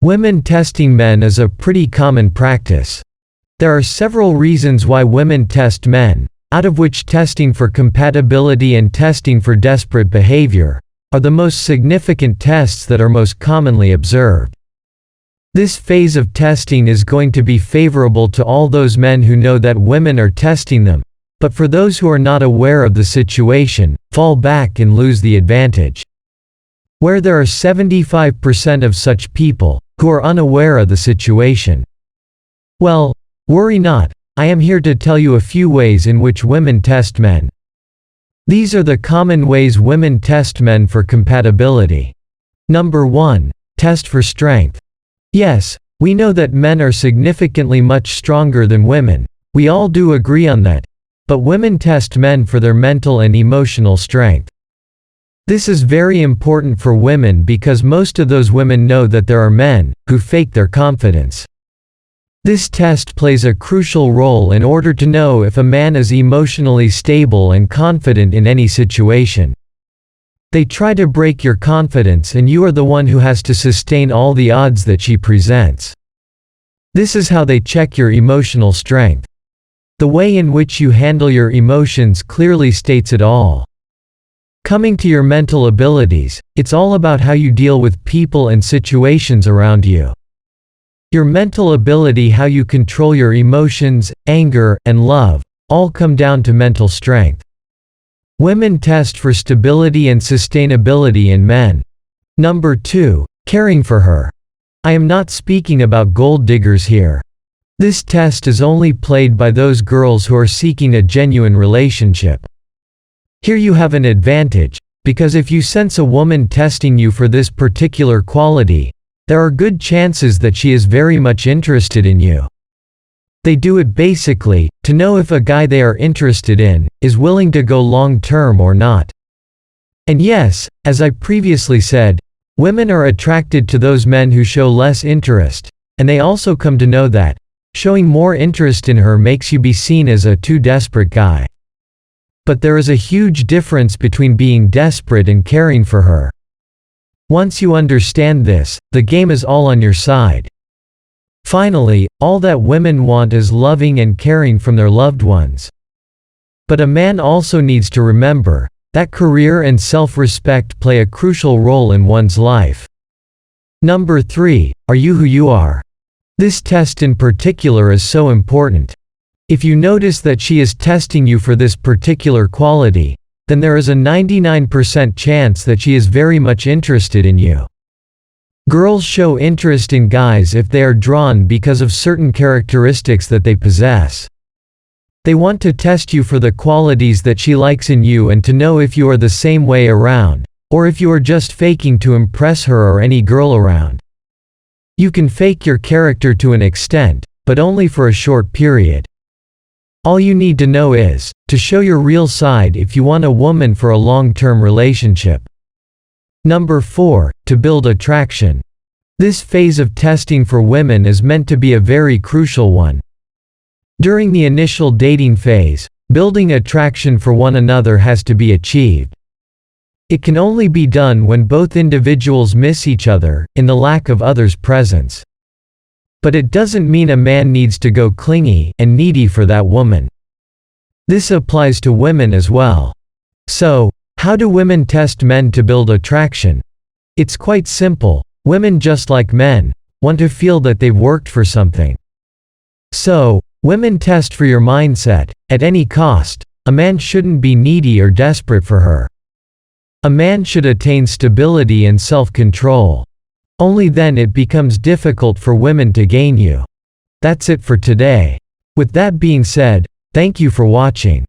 Women testing men is a pretty common practice. There are several reasons why women test men, out of which testing for compatibility and testing for desperate behavior are the most significant tests that are most commonly observed. This phase of testing is going to be favorable to all those men who know that women are testing them, but for those who are not aware of the situation, fall back and lose the advantage. Where there are 75% of such people who are unaware of the situation. Well, worry not, I am here to tell you a few ways in which women test men. These are the common ways women test men for compatibility. Number 1. Test for strength. Yes, we know that men are significantly much stronger than women, we all do agree on that, but women test men for their mental and emotional strength. This is very important for women because most of those women know that there are men who fake their confidence. This test plays a crucial role in order to know if a man is emotionally stable and confident in any situation. They try to break your confidence and you are the one who has to sustain all the odds that she presents. This is how they check your emotional strength. The way in which you handle your emotions clearly states it all. Coming to your mental abilities, it's all about how you deal with people and situations around you. Your mental ability, how you control your emotions, anger, and love, all come down to mental strength. Women test for stability and sustainability in men. Number 2. Caring for her. I am not speaking about gold diggers here. This test is only played by those girls who are seeking a genuine relationship. Here you have an advantage, because if you sense a woman testing you for this particular quality, there are good chances that she is very much interested in you. They do it basically to know if a guy they are interested in is willing to go long-term or not. And yes, as I previously said, women are attracted to those men who show less interest, and they also come to know that showing more interest in her makes you be seen as a too desperate guy. But there is a huge difference between being desperate and caring for her. Once you understand this, the game is all on your side. Finally, all that women want is loving and caring from their loved ones. But a man also needs to remember that career and self-respect play a crucial role in one's life. Number 3. Are you who you are? This test in particular is so important. If you notice that she is testing you for this particular quality, then there is a 99% chance that she is very much interested in you. Girls show interest in guys if they are drawn because of certain characteristics that they possess. They want to test you for the qualities that she likes in you and to know if you are the same way around, or if you are just faking to impress her or any girl around. You can fake your character to an extent, but only for a short period. All you need to know is to show your real side if you want a woman for a long-term relationship. Number 4. To build attraction. This phase of testing for women is meant to be a very crucial one. During the initial dating phase, building attraction for one another has to be achieved. It can only be done when both individuals miss each other in the lack of others' presence. But it doesn't mean a man needs to go clingy and needy for that woman. This applies to women as well. So, how do women test men to build attraction? It's quite simple. Women, just like men, want to feel that they've worked for something. So, women test for your mindset. At any cost, a man shouldn't be needy or desperate for her. A man should attain stability and self-control. Only then it becomes difficult for women to gain you. That's it for today. With that being said, thank you for watching.